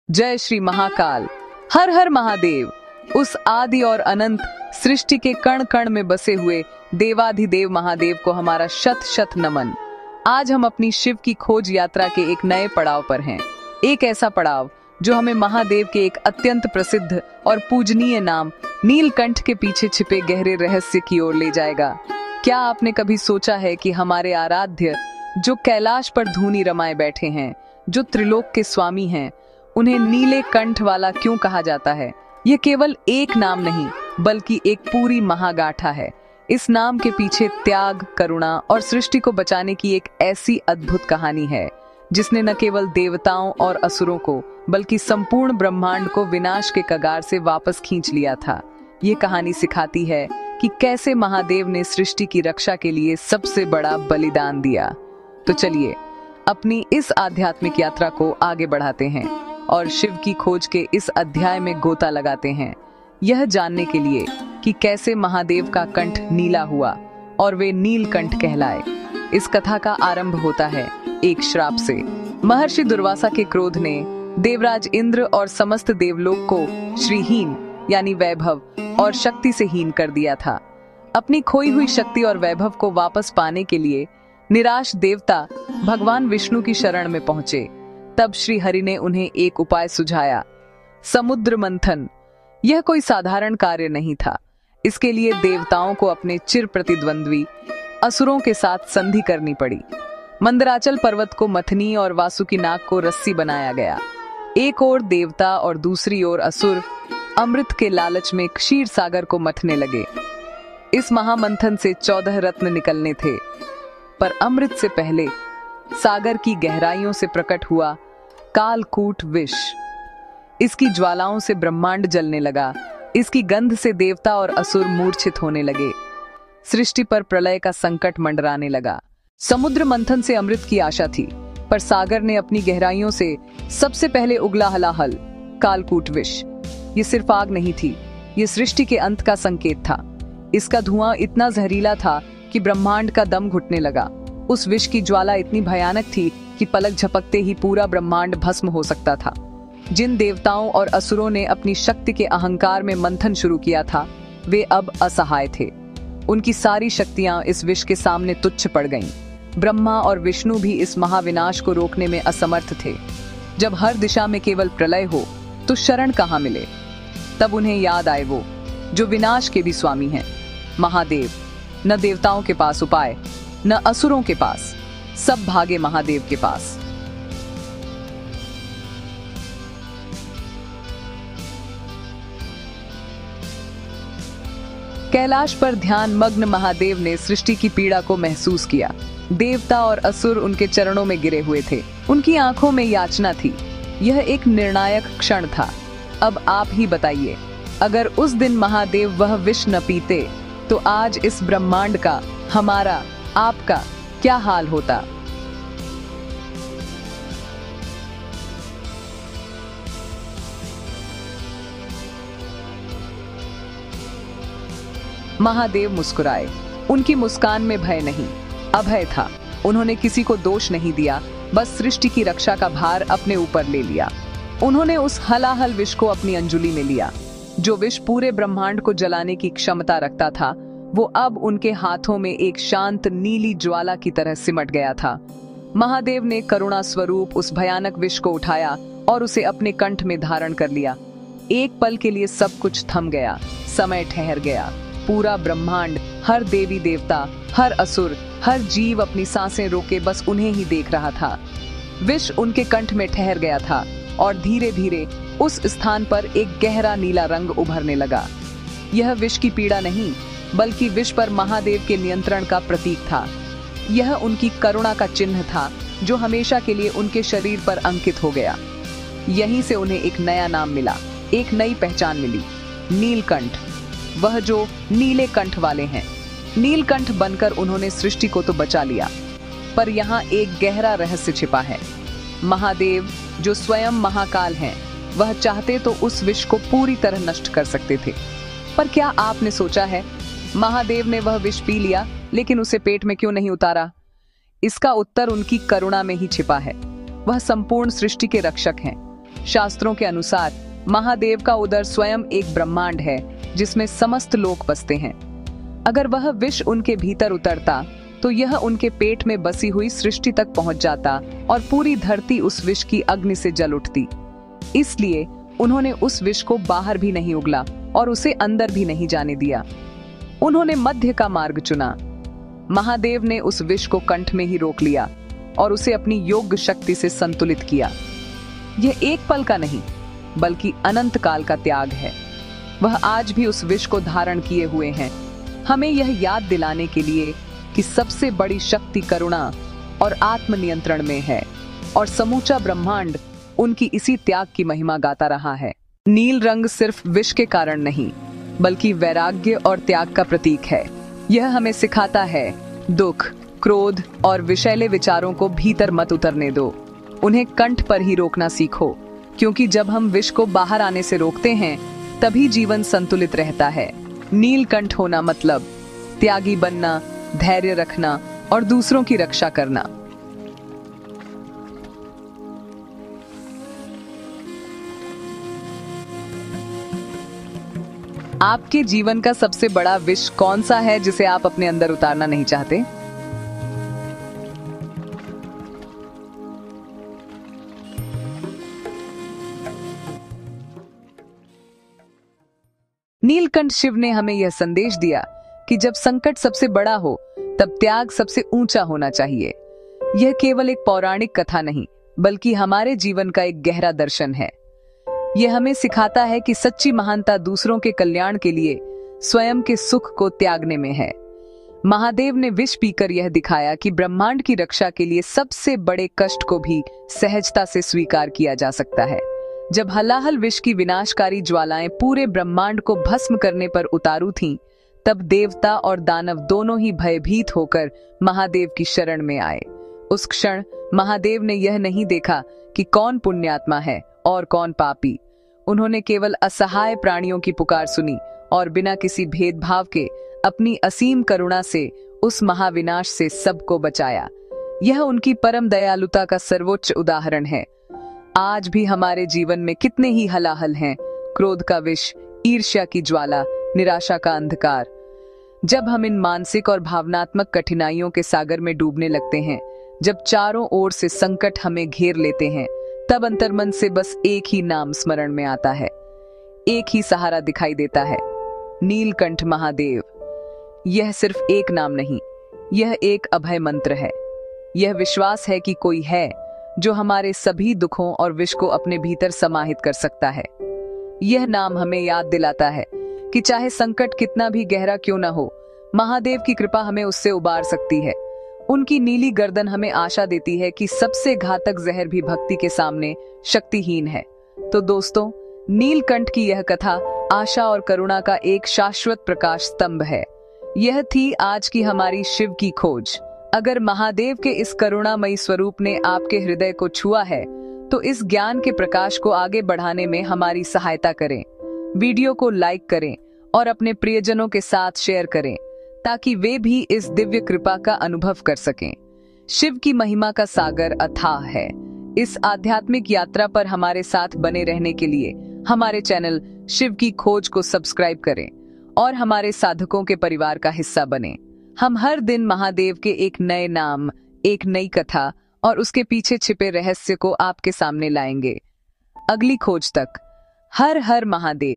जय श्री महाकाल। हर हर महादेव। उस आदि और अनंत सृष्टि के कण कण में बसे हुए देवाधिदेव महादेव को हमारा शत शत नमन। आज हम अपनी शिव की खोज यात्रा के एक नए पड़ाव पर हैं। एक ऐसा पड़ाव जो हमें महादेव के एक अत्यंत प्रसिद्ध और पूजनीय नाम नीलकंठ के पीछे छिपे गहरे रहस्य की ओर ले जाएगा। क्या आपने कभी सोचा है कि हमारे आराध्य जो कैलाश पर धूनी रमाए बैठे हैं, जो त्रिलोक के स्वामी हैं, उन्हें नीले कंठ वाला क्यों कहा जाता है? ये केवल एक नाम नहीं बल्कि एक पूरी महागाथा है। इस नाम के पीछे त्याग, करुणा और सृष्टि को बचाने की एक ऐसी अद्भुत कहानी है जिसने न केवल देवताओं और असुरों को बल्कि संपूर्ण ब्रह्मांड को विनाश के कगार से वापस खींच लिया था। ये कहानी सिखाती है कि कैसे महादेव ने सृष्टि की रक्षा के लिए सबसे बड़ा बलिदान दिया। तो चलिए अपनी इस आध्यात्मिक यात्रा को आगे बढ़ाते हैं और शिव की खोज के इस अध्याय में गोता लगाते हैं, यह जानने के लिए कि कैसे महादेव का कंठ नीला हुआ और वे नीलकंठ कहलाए। इस कथा का आरंभ होता है एक श्राप से। महर्षि दुर्वासा के क्रोध ने देवराज इंद्र और समस्त देवलोक को श्रीहीन यानी वैभव और शक्ति से हीन कर दिया था। अपनी खोई हुई शक्ति और वैभव को वापस पाने के लिए निराश देवता भगवान विष्णु की शरण में पहुंचे। तब श्री हरि ने उन्हें एक उपाय सुझाया, समुद्र मंथन। यह कोई साधारण कार्य नहीं था। इसके लिए देवताओं को अपने चिर प्रतिद्वंद्वी असुरों के साथ संधि करनी पड़ी। मंदराचल पर्वत को मथनी और वासुकीनाग को रस्सी बनाया गया। एक ओर देवता और दूसरी ओर असुर अमृत के लालच में क्षीर सागर को मथने लगे। इस महामंथन से 14 रत्न निकलने थे, पर अमृत से पहले सागर की गहराइयों से प्रकट हुआ कालकूट विष। इसकी ज्वालाओं से ब्रह्मांड जलने लगा। इसकी गंध से देवता और असुर मूर्छित होने लगे। सृष्टि पर प्रलय का संकट मंडराने लगा। समुद्र मंथन से अमृत की आशा थी, पर सागर ने अपनी गहराइयों से सबसे पहले उगला हलाहल कालकूट विष। ये सिर्फ आग नहीं थी, ये सृष्टि के अंत का संकेत था। इसका धुआं इतना जहरीला था कि ब्रह्मांड का दम घुटने लगा। उस विष की ज्वाला इतनी भयानक थी कि पलक झपकते ही पूरा ब्रह्मांड भस्म हो सकता था। जिन देवताओं और असुरों ने अपनी शक्ति के अहंकार में मंथन शुरू किया था, वे अब असहाय थे। उनकी सारी शक्तियां इस विष के सामने तुच्छ पड़ गईं। ब्रह्मा और विष्णु भी इस महाविनाश को रोकने में असमर्थ थे। जब हर दिशा में केवल प्रलय हो तो शरण कहाँ मिले? तब उन्हें याद आए वो जो विनाश के भी स्वामी हैं, महादेव। न देवताओं के पास उपाय, न असुरों के पास, सब भागे महादेव के पास। कैलाश पर ध्यान मग्न महादेव ने सृष्टि की पीड़ा को महसूस किया। देवता और असुर उनके चरणों में गिरे हुए थे। उनकी आंखों में याचना थी। यह एक निर्णायक क्षण था। अब आप ही बताइए, अगर उस दिन महादेव वह विष न पीते तो आज इस ब्रह्मांड का, हमारा, आपका क्या हाल होता? महादेव मुस्कुराए। उनकी मुस्कान में भय नहीं, अभय था। उन्होंने किसी को दोष नहीं दिया, बस सृष्टि की रक्षा का भार अपने ऊपर ले लिया। उन्होंने उस हलाहल विष को अपनी अंजुलि में लिया। जो विष पूरे ब्रह्मांड को जलाने की क्षमता रखता था, वो अब उनके हाथों में एक शांत नीली ज्वाला की तरह सिमट गया था। महादेव ने करुणा स्वरूप उस भयानक विष को उठाया और उसे अपने कंठ में धारण कर लिया। एक पल के लिए सब कुछ थम गया। समय ठहर गया। पूरा ब्रह्मांड, हर देवी देवता, हर असुर, हर जीव अपनी सांसें रोके बस उन्हें ही देख रहा था। विष उनके कंठ में ठहर गया था और धीरे धीरे उस स्थान पर एक गहरा नीला रंग उभरने लगा। यह विष की पीड़ा नहीं बल्कि विष पर महादेव के नियंत्रण का प्रतीक था। यह उनकी करुणा का चिन्ह था जो हमेशा के लिए उनके शरीर पर अंकित हो गया। यहीं से उन्हें एक नया नाम मिला, एक नई पहचान मिली, नीलकंठ। वह जो नीले कंठ वाले हैं। नीलकंठ बनकर उन्होंने सृष्टि को तो बचा लिया, पर यहाँ एक गहरा रहस्य छिपा है। महादेव जो स्वयं महाकाल हैं, वह चाहते तो उस विष को पूरी तरह नष्ट कर सकते थे। पर क्या आपने सोचा है, महादेव ने वह विष पी लिया लेकिन उसे पेट में क्यों नहीं उतारा? इसका उत्तर उनकी करुणा में ही छिपा है। वह संपूर्ण सृष्टि के रक्षक हैं। शास्त्रों के अनुसार महादेव का उदर स्वयं एक ब्रह्मांड है जिसमें समस्त लोक बसते हैं। अगर वह विष उनके भीतर उतरता तो यह उनके पेट में बसी हुई सृष्टि तक पहुंच जाता और पूरी धरती उस विष की अग्नि से जल उठती। इसलिए उन्होंने उस विष को बाहर भी नहीं उगला और उसे अंदर भी नहीं जाने दिया। उन्होंने मध्य का मार्ग चुना। महादेव ने उस विष को कंठ में ही रोक लिया और उसे अपनी योग शक्ति से संतुलित किया। यह एक पल का नहीं बल्कि अनंत काल का त्याग है। वह आज भी उस विष को धारण किए हुए हैं, हमें यह याद दिलाने के लिए कि सबसे बड़ी शक्ति करुणा और आत्मनियंत्रण में है और समूचा ब्रह्मांड उनकी इसी त्याग की महिमा गाता रहा है। नील रंग सिर्फ विष के कारण नहीं बल्कि वैराग्य और त्याग का प्रतीक है। यह हमें सिखाता है दुख, क्रोध और विषैले विचारों को भीतर मत उतरने दो, उन्हें कंठ पर ही रोकना सीखो, क्योंकि जब हम विष को बाहर आने से रोकते हैं तभी जीवन संतुलित रहता है। नीलकंठ होना मतलब त्यागी बनना, धैर्य रखना और दूसरों की रक्षा करना। आपके जीवन का सबसे बड़ा विष कौन सा है जिसे आप अपने अंदर उतारना नहीं चाहते? नीलकंठ शिव ने हमें यह संदेश दिया कि जब संकट सबसे बड़ा हो तब त्याग सबसे ऊंचा होना चाहिए। यह केवल एक पौराणिक कथा नहीं बल्कि हमारे जीवन का एक गहरा दर्शन है। यह हमें सिखाता है कि सच्ची महानता दूसरों के कल्याण के लिए स्वयं के सुख को त्यागने में है। महादेव ने विष पीकर यह दिखाया कि ब्रह्मांड की रक्षा के लिए सबसे बड़े कष्ट को भी सहजता से स्वीकार किया जा सकता है। जब हलाहल विष की विनाशकारी ज्वालाएं पूरे ब्रह्मांड को भस्म करने पर उतारू थीं, तब देवता और दानव दोनों ही भयभीत होकर महादेव की शरण में आए। उस क्षण महादेव ने यह नहीं देखा कि कौन पुण्यात्मा है और कौन पापी। उन्होंने केवल असहाय प्राणियों की पुकार सुनी और बिना किसी भेदभाव के अपनी असीम करुणा से उस महाविनाश से सबको बचाया। यह उनकी परम दयालुता का सर्वोच्च उदाहरण है। आज भी हमारे जीवन में कितने ही हलाहल हैं, क्रोध का विष, ईर्ष्या की ज्वाला, निराशा का अंधकार। जब हम इन मानसिक और भावनात्मक कठिनाइयों के सागर में डूबने लगते हैं, जब चारों ओर से संकट हमें घेर लेते हैं, तब अंतर्मन से बस एक ही नाम स्मरण में आता है, एक ही सहारा दिखाई देता है, नीलकंठ महादेव। यह सिर्फ एक नाम नहीं, यह एक अभय मंत्र है। यह विश्वास है कि कोई है जो हमारे सभी दुखों और विष को अपने भीतर समाहित कर सकता है। यह नाम हमें याद दिलाता है कि चाहे संकट कितना भी गहरा क्यों न हो, महादेव की कृपा हमें उससे उबार सकती है। उनकी नीली गर्दन हमें आशा देती है कि सबसे घातक जहर भी भक्ति के सामने शक्तिहीन है। तो दोस्तों, नीलकंठ की यह कथा आशा और करुणा का एक शाश्वत प्रकाश स्तंभ है। यह थी आज की हमारी शिव की खोज। अगर महादेव के इस करुणामयी स्वरूप ने आपके हृदय को छुआ है तो इस ज्ञान के प्रकाश को आगे बढ़ाने में हमारी सहायता करें। वीडियो को लाइक करें और अपने प्रियजनों के साथ शेयर करें ताकि वे भी इस दिव्य कृपा का अनुभव कर सकें। शिव की महिमा का सागर अथाह है। इस आध्यात्मिक यात्रा पर हमारे साथ बने रहने के लिए हमारे चैनल शिव की खोज को सब्सक्राइब करें और हमारे साधकों के परिवार का हिस्सा बनें। हम हर दिन महादेव के एक नए नाम, एक नई कथा और उसके पीछे छिपे रहस्य को आपके सामने लाएंगे। अगली खोज तक हर हर महादेव।